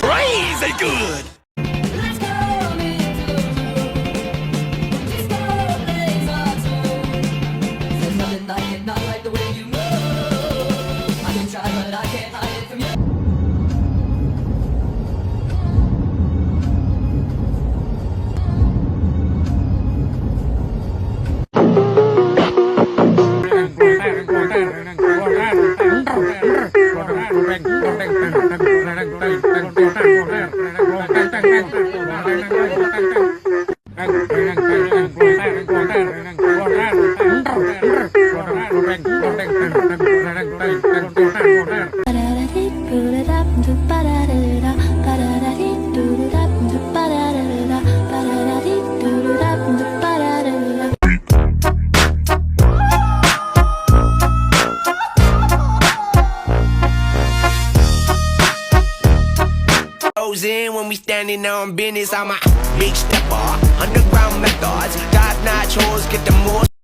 Crazy good. In when we standing on business, I'm a big stepper. Underground methods, top notch hoes get the most.